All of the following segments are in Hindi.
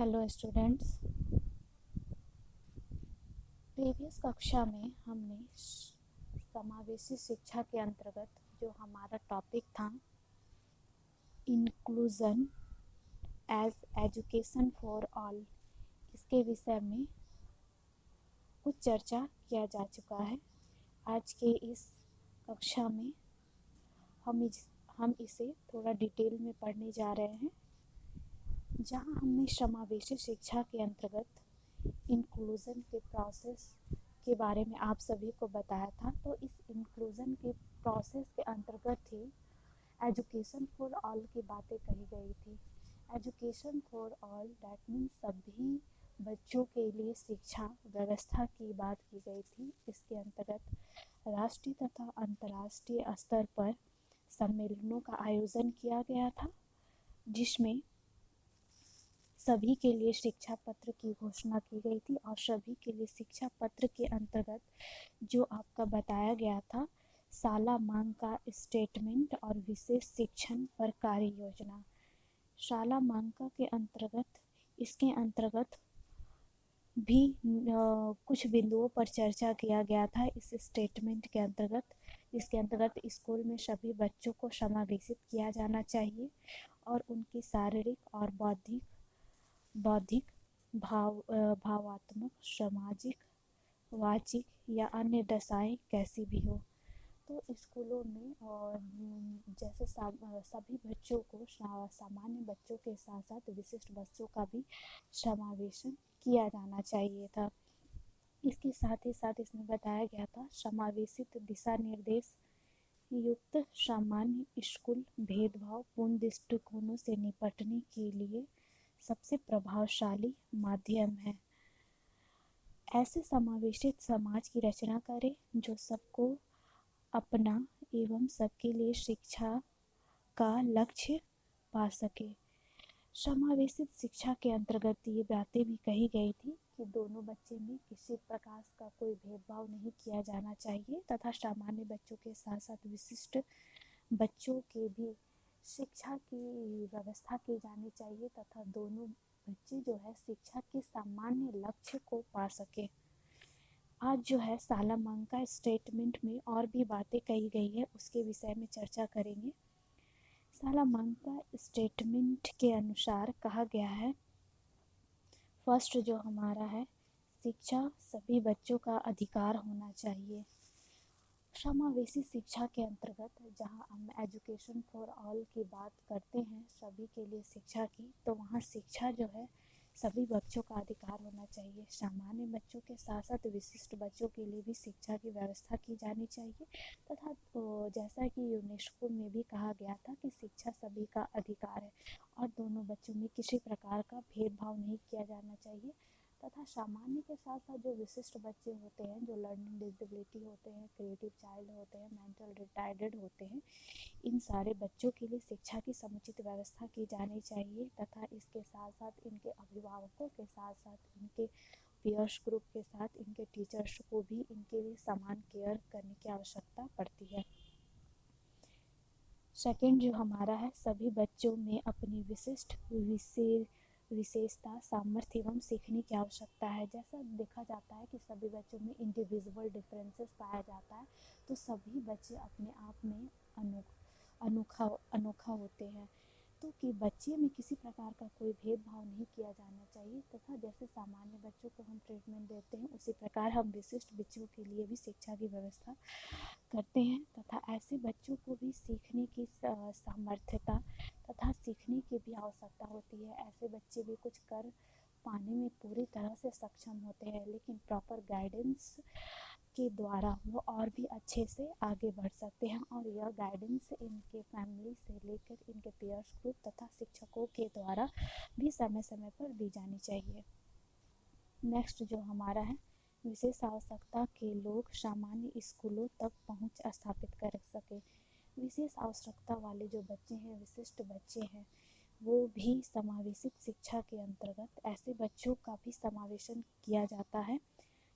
Hello students. प्रीवियस कक्षा में हमने समावेशी शिक्षा के अंतर्गत जो हमारा टॉपिक था inclusion as education for all, इसके विषय में कुछ चर्चा किया जा चुका है। आज के इस कक्षा में हम इसे थोड़ा डिटेल में पढ़ने जा रहे हैं, जहां हमने समावेशी शिक्षा के अंतर्गत इंक्लूज़न के प्रोसेस के बारे में आप सभी को बताया था। तो इस इंक्लूज़न के प्रोसेस के अंतर्गत ही एजुकेशन फॉर ऑल की बातें कही गई थी। Education for all that means सभी बच्चों के लिए शिक्षा व्यवस्था की बात की गई थी। इसके अंतर्गत राष्ट्रीय तथा अंतर्राष्ट्रीय स्तर पर सम्मेलनों का आयोजन किया गया था, जिसमें सभी के लिए शिक्षा पत्र की घोषणा की गई थी। और सभी के लिए शिक्षा पत्र के अंतर्गत जो आपका बताया गया था शाला मांग का स्टेटमेंट और विशेष शिक्षण पर कार्य योजना। शाला मांग के अंतर्गत इसके अंतर्गत भी कुछ बिंदुओं पर चर्चा किया गया था इस स्टेटमेंट के अंतर्गत। इसके अंतर्गत स्कूल में सभी बच्चों को समावेशित किया जाना चाहिए और उनकी शारीरिक और बौद्धिक, भावात्मक, सामाजिक, वाचिक या अन्य दशाएं कैसी भी हो, तो स्कूलों में और जैसे सभी बच्चों को सामान्य बच्चों के साथ साथ विशिष्ट बच्चों का भी समावेशन किया जाना चाहिए था। इसके साथ ही साथ इसमें बताया गया था समावेशित दिशा निर्देश युक्त सामान्य स्कूल भेदभाव पूर्ण दृष्टिकोणों से निपटने के लिए सबसे प्रभावशाली माध्यम है। ऐसे समावेशित समाज की रचना करें जो सबको अपना एवं सबके लिए शिक्षा का लक्ष्य पा सके। समावेशित शिक्षा के अंतर्गत ये बातें भी कही गई थी कि दोनों बच्चे में किसी प्रकार का कोई भेदभाव नहीं किया जाना चाहिए तथा सामान्य बच्चों के साथ साथ विशिष्ट बच्चों के भी शिक्षा की व्यवस्था की जानी चाहिए तथा दोनों बच्चे जो है शिक्षा के सामान्य लक्ष्य को पा सके। आज जो है शाला मांग का स्टेटमेंट में और भी बातें कही गई है, उसके विषय में चर्चा करेंगे। शाला मांग का स्टेटमेंट के अनुसार कहा गया है, फर्स्ट जो हमारा है, शिक्षा सभी बच्चों का अधिकार होना चाहिए। समावेशी शिक्षा के अंतर्गत जहां हम एजुकेशन फॉर ऑल की बात करते हैं, सभी के लिए शिक्षा की, तो वहां शिक्षा जो है सभी बच्चों का अधिकार होना चाहिए। सामान्य बच्चों के साथ साथ विशिष्ट बच्चों के लिए भी शिक्षा की व्यवस्था की जानी चाहिए तथा जैसा कि यूनेस्को में भी कहा गया था कि शिक्षा सभी का अधिकार है और दोनों बच्चों में किसी प्रकार का भेदभाव नहीं किया जाना चाहिए तथा सामान्य के साथ साथ जो विशिष्ट बच्चे होते हैं, जो लर्निंग डिसेबिलिटी होते हैं, क्रिएटिव चाइल्ड होते हैं, मेंटल रिटार्डेड होते हैं, इन सारे बच्चों के लिए शिक्षा की समुचित व्यवस्था की जानी चाहिए तथा इसके साथ साथ इनके अभिभावकों के साथ साथ इनके पीयर्स ग्रुप के साथ इनके टीचर्स को भी इनके लिए समान केयर करने की आवश्यकता पड़ती है। सेकंड जो हमारा है, सभी बच्चों में अपनी विशिष्ट विशेषता, सामर्थ्य एवं सीखने की आवश्यकता है। जैसा देखा जाता है कि सभी बच्चों में इंडिविजुअल डिफरेंसेस पाया जाता है, तो सभी बच्चे अपने आप में अनोखा होते हैं, तो कि बच्चे में किसी प्रकार का कोई भेदभाव नहीं किया जाना चाहिए तथा जैसे सामान्य बच्चों को हम ट्रीटमेंट देते हैं उसी प्रकार हम विशिष्ट बच्चों के लिए भी शिक्षा की व्यवस्था करते हैं तथा ऐसे बच्चों को भी सीखने की सामर्थ्यता तथा सीखने की भी आवश्यकता होती है। ऐसे बच्चे भी कुछ कर पाने में पूरी तरह से सक्षम होते हैं, लेकिन प्रॉपर गाइडेंस के द्वारा वो और भी अच्छे से आगे बढ़ सकते हैं और यह गाइडेंस इनके फैमिली से लेकर इनके पीयर्स ग्रुप तथा शिक्षकों के द्वारा भी समय समय पर दी जानी चाहिए। नेक्स्ट जो हमारा है, विशेष आवश्यकता के लोग सामान्य स्कूलों तक पहुंच स्थापित कर सके। विशेष आवश्यकता वाले जो बच्चे हैं, विशिष्ट बच्चे हैं, वो भी समावेशित शिक्षा के अंतर्गत ऐसे बच्चों का भी समावेशन किया जाता है।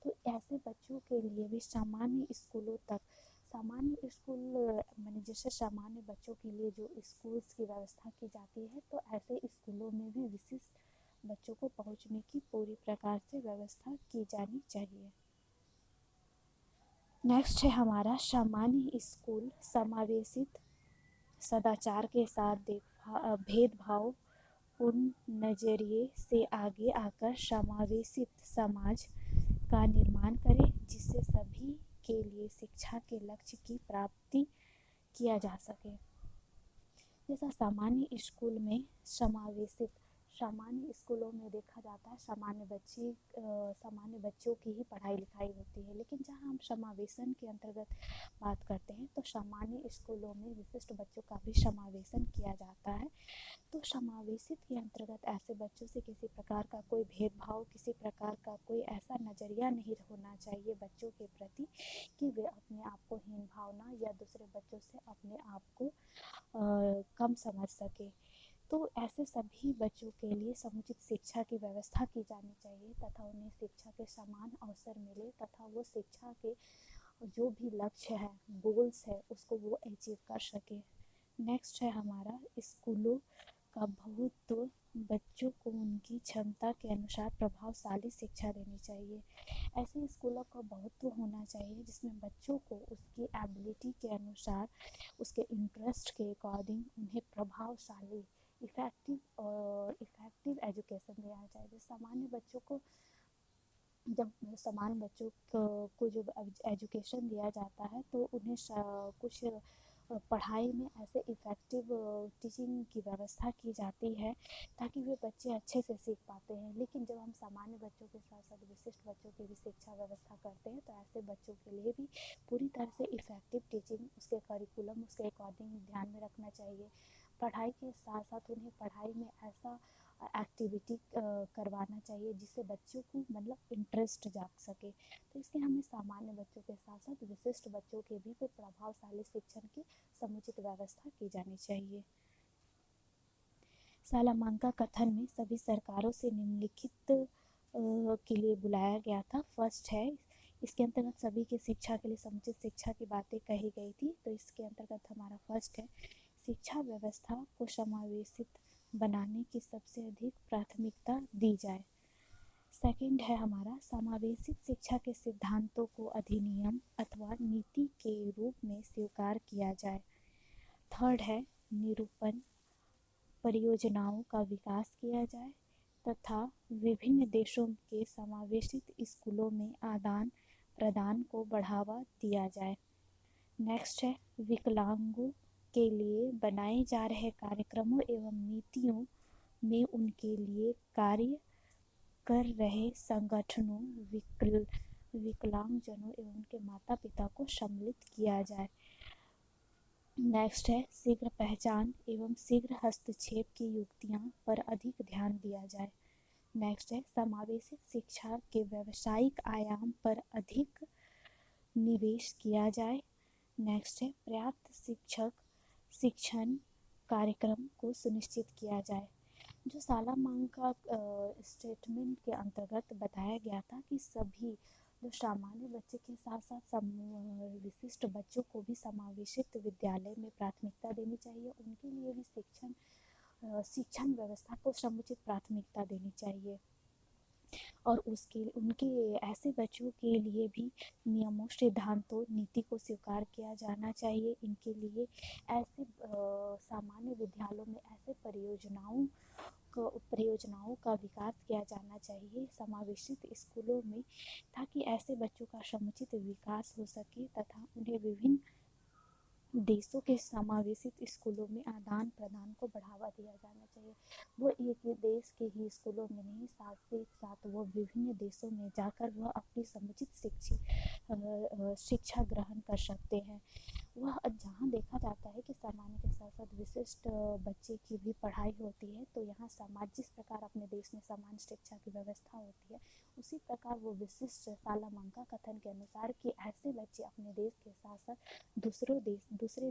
तो ऐसे बच्चों के लिए भी सामान्य स्कूलों तक, सामान्य स्कूल मैंने जैसे सामान्य बच्चों के लिए जो स्कूल्स की व्यवस्था की जाती है, तो ऐसे स्कूलों में भी विशिष्ट बच्चों को पहुंचने की पूरी प्रकार से व्यवस्था की जानी चाहिए। नेक्स्ट है हमारा सामान्य स्कूल समावेशित सदाचार के साथ भेदभाव पूर्ण नजरिए से आगे आकर समावेशित समाज का निर्माण करें जिससे सभी के लिए शिक्षा के लक्ष्य की प्राप्ति किया जा सके। जैसा सामान्य स्कूलों में देखा जाता है सामान्य बच्चों की ही पढ़ाई लिखाई होती है, लेकिन जहाँ हम समावेशन के अंतर्गत बात करते हैं तो सामान्य स्कूलों में विशिष्ट बच्चों का भी समावेशन किया जाता है। तो समावेशित के अंतर्गत ऐसे बच्चों से किसी प्रकार का कोई भेदभाव, किसी प्रकार का कोई ऐसा नज़रिया नहीं होना चाहिए बच्चों के प्रति कि वे अपने आप को हीन भावना या दूसरे बच्चों से अपने आप को कम समझ सके। तो ऐसे सभी बच्चों के लिए समुचित शिक्षा की व्यवस्था की जानी चाहिए तथा उन्हें शिक्षा के समान अवसर मिले तथा वो शिक्षा के जो भी लक्ष्य है, गोल्स है, उसको वो अचीव कर सके। नेक्स्ट है हमारा स्कूलों का बहुत्व बच्चों को उनकी क्षमता के अनुसार प्रभावशाली शिक्षा देनी चाहिए। ऐसे स्कूलों का बहुत्व होना चाहिए जिसमें बच्चों को उसकी एबिलिटी के अनुसार, उसके इंटरेस्ट के अकॉर्डिंग उन्हें प्रभावशाली इफ़ेक्टिव एजुकेशन देना चाहिए। सामान्य बच्चों को जब एजुकेशन दिया जाता है तो उन्हें कुछ पढ़ाई में ऐसे इफ़ेक्टिव टीचिंग की व्यवस्था की जाती है ताकि वे बच्चे अच्छे से सीख पाते हैं। लेकिन जब हम सामान्य बच्चों के साथ साथ विशिष्ट बच्चों की भी शिक्षा व्यवस्था करते हैं तो ऐसे बच्चों के लिए भी पूरी तरह से इफ़ेक्टिव टीचिंग, उसके करिकुलम, उसके अकॉर्डिंग ध्यान में रखना चाहिए। पढ़ाई के साथ साथ उन्हें पढ़ाई में ऐसा एक्टिविटी करवाना चाहिए जिससे बच्चों को मतलब इंटरेस्ट जाग सके। तो इसलिए हमें सामान्य बच्चों के साथ साथ विशिष्ट बच्चों के भी प्रभावशाली शिक्षण की समुचित व्यवस्था की जानी चाहिए। सालामांका कथन में सभी सरकारों से निम्नलिखित के लिए बुलाया गया था। फर्स्ट है, इसके अंतर्गत सभी की शिक्षा के लिए समुचित शिक्षा की बातें कही गई थी। तो इसके अंतर्गत हमारा फर्स्ट है, शिक्षा व्यवस्था को समावेशित बनाने की सबसे अधिक प्राथमिकता दी जाए। सेकंड है हमारा, समावेशित शिक्षा के सिद्धांतों को अधिनियम अथवा नीति के रूप में स्वीकार किया जाए। थर्ड है, निरूपण परियोजनाओं का विकास किया जाए तथा विभिन्न देशों के समावेशित स्कूलों में आदान प्रदान को बढ़ावा दिया जाए। नेक्स्ट है, विकलांगों के लिए बनाए जा रहे कार्यक्रमों एवं नीतियों में उनके लिए कार्य कर रहे संगठनों, विकलांगजनों एवं उनके माता पिता को सम्मिलित किया जाए। नेक्स्ट है, शीघ्र पहचान एवं शीघ्र हस्तक्षेप की युक्तियां पर अधिक ध्यान दिया जाए। नेक्स्ट है, समावेशित शिक्षा के व्यावसायिक आयाम पर अधिक निवेश किया जाए। नेक्स्ट है, पर्याप्त शिक्षण कार्यक्रम को सुनिश्चित किया जाए। जो सालामांका स्टेटमेंट के अंतर्गत बताया गया था कि सभी जो सामान्य बच्चे के साथ साथ विशिष्ट बच्चों को भी समावेशित विद्यालय में प्राथमिकता देनी चाहिए, उनके लिए भी शिक्षण व्यवस्था को समुचित प्राथमिकता देनी चाहिए और उनके ऐसे बच्चों के लिए भी नियमों, सिद्धांतों, नीति को स्वीकार किया जाना चाहिए। इनके लिए ऐसे सामान्य विद्यालयों में ऐसे परियोजनाओं का विकास किया जाना चाहिए समावेशित स्कूलों में, ताकि ऐसे बच्चों का समुचित विकास हो सके तथा उन्हें विभिन्न देशों के समावेशित स्कूलों में आदान प्रदान को बढ़ावा दिया जाना चाहिए। वो एक ही देश के ही स्कूलों में नहीं, साथ ही साथ वो विभिन्न देशों में जाकर वह अपनी समुचित शिक्षा ग्रहण कर सकते हैं। वह जहाँ देखा जाता है कि सामान्य के साथ साथ विशिष्ट बच्चे की भी पढ़ाई होती है, तो यहाँ जिस प्रकार अपने देश में समान शिक्षा की व्यवस्था होती है, उसी प्रकार वो विशिष्ट सालामांका कथन के अनुसार कि ऐसे बच्चे अपने देश के साथ साथ दूसरे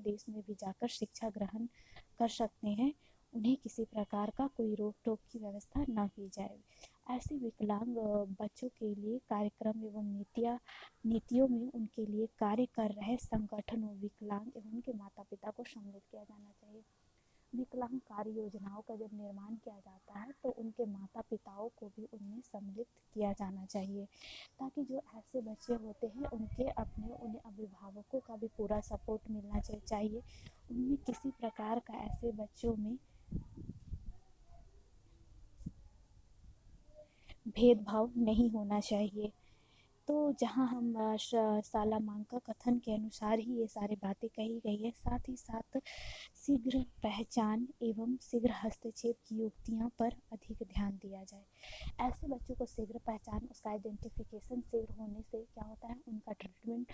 देश में भी जाकर शिक्षा ग्रहण कर सकते हैं, उन्हें किसी प्रकार का कोई रोक टोक की व्यवस्था न की जाए। ऐसे विकलांग बच्चों के लिए कार्यक्रम एवं नीतियों में उनके लिए कार्य कर रहे संगठनों, विकलांग एवं उनके माता पिता को सम्मिलित किया जाना चाहिए। विकलांग कार्य योजनाओं का जब निर्माण किया जाता है तो उनके माता पिताओं को भी उनमें सम्मिलित किया जाना चाहिए, ताकि जो ऐसे बच्चे होते हैं उन्हें अभिभावकों का भी पूरा सपोर्ट मिलना चाहिए। उनमें किसी प्रकार का ऐसे बच्चों में भेदभाव नहीं होना चाहिए। तो जहाँ हम सालामांका कथन के अनुसार ही ये सारी बातें कही गई है, साथ ही साथ शीघ्र पहचान एवं शीघ्र हस्तक्षेप की युक्तियाँ पर अधिक ध्यान दिया जाए। ऐसे बच्चों को शीघ्र पहचान, उसका आइडेंटिफिकेशन शीघ्र होने से क्या होता है, उनका ट्रीटमेंट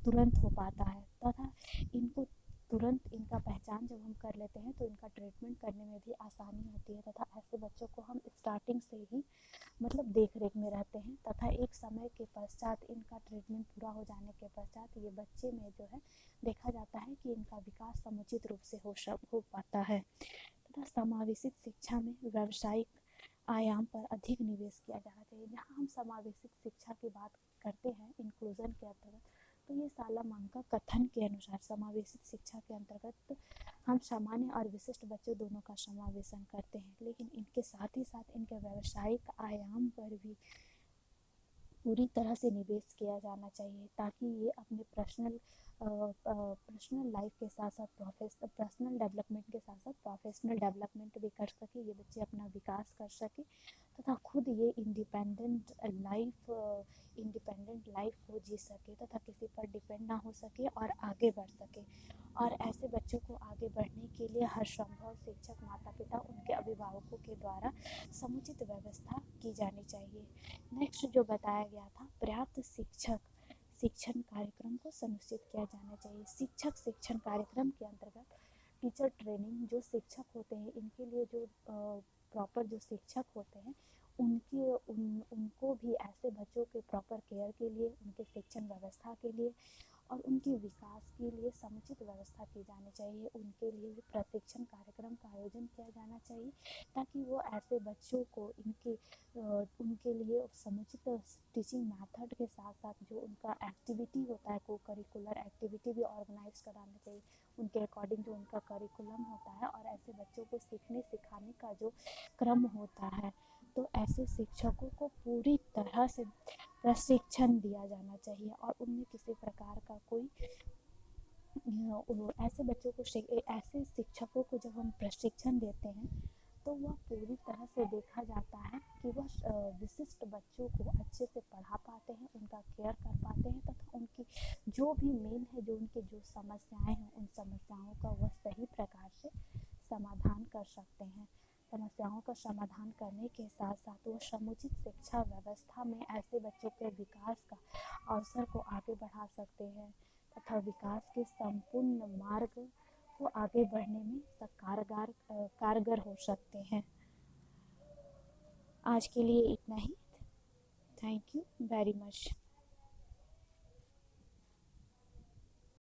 तुरंत हो पाता है, तथा इनको तुरंत इनका पहचान जब हम कर लेते हैं तो इनका ट्रीटमेंट करने में भी आसानी होती है, तथा ऐसे बच्चों को हम स्टार्टिंग से ही मतलब देख रेख में रहते हैं, तथा एक समय के पश्चात इनका ट्रीटमेंट पूरा हो जाने के पश्चात ये बच्चे में जो है देखा जाता है कि इनका विकास समुचित रूप से हो पाता है। तथा समावेशित शिक्षा में व्यावसायिक आयाम पर अधिक निवेश किया जाना चाहिए। जहाँ हम समावेशित शिक्षा की बात करते हैं इंक्लूजन के अंतर्गत, तो ये सालामांका कथन के अनुसार समावेशित शिक्षा के अंतर्गत हम सामान्य और विशिष्ट बच्चों दोनों का समावेशन करते हैं, लेकिन इनके साथ ही साथ इनके व्यावसायिक आयाम पर भी पूरी तरह से निवेश किया जाना चाहिए, ताकि ये अपने पर्सनल लाइफ के साथ साथ पर्सनल डेवलपमेंट के साथ साथ प्रोफेशनल डेवलपमेंट भी कर सके, ये बच्चे अपना विकास कर सके, तथा खुद ये इंडिपेंडेंट लाइफ को जी सके, तथा किसी पर डिपेंड ना हो सके और आगे बढ़ सके। और ऐसे बच्चों को आगे बढ़ने के लिए हर संभव शिक्षक, माता पिता, उनके अभिभावकों के द्वारा समुचित व्यवस्था की जानी चाहिए। नेक्स्ट जो बताया गया था, पर्याप्त शिक्षण कार्यक्रम को सुनिश्चित किया जाना चाहिए। शिक्षक शिक्षण कार्यक्रम के अंतर्गत टीचर ट्रेनिंग, जो शिक्षक होते हैं इनके लिए जो प्रॉपर जो शिक्षक होते हैं उनको भी ऐसे बच्चों के प्रॉपर केयर के लिए, उनके शिक्षण व्यवस्था के लिए और उनके विकास के लिए समुचित व्यवस्था की जानी चाहिए। उनके लिए भी प्रशिक्षण कार्यक्रम का आयोजन किया जाना चाहिए, ताकि वो ऐसे बच्चों को उनके लिए समुचित टीचिंग मेथड के साथ साथ जो उनका एक्टिविटी होता है, को करिकुलर एक्टिविटी भी ऑर्गेनाइज कराना चाहिए उनके अकॉर्डिंग जो उनका करिकुलम होता है, और ऐसे बच्चों को सीखने सिखाने का जो क्रम होता है, तो ऐसे शिक्षकों को पूरी तरह से प्रशिक्षण दिया जाना चाहिए। और उनमें किसी प्रकार का कोई ऐसे बच्चों को ऐसे शिक्षकों को जब हम प्रशिक्षण देते हैं तो वह पूरी तरह से देखा जाता है कि वह विशिष्ट बच्चों को अच्छे से पढ़ा पाते हैं, उनका केयर कर पाते हैं, तथा उनकी जो भी मेन है, जो उनकी जो समस्याएं हैं, उन समस्याओं का वह सही प्रकार से समाधान कर सकते हैं। समस्याओं का समाधान करने के साथ साथ वो समुचित शिक्षा व्यवस्था में ऐसे बच्चों के विकास का अवसर को आगे बढ़ा सकते हैं, तथा विकास के संपूर्ण मार्ग को आगे बढ़ने में कारगर हो सकते हैं। आज के लिए इतना ही। Thank you very much.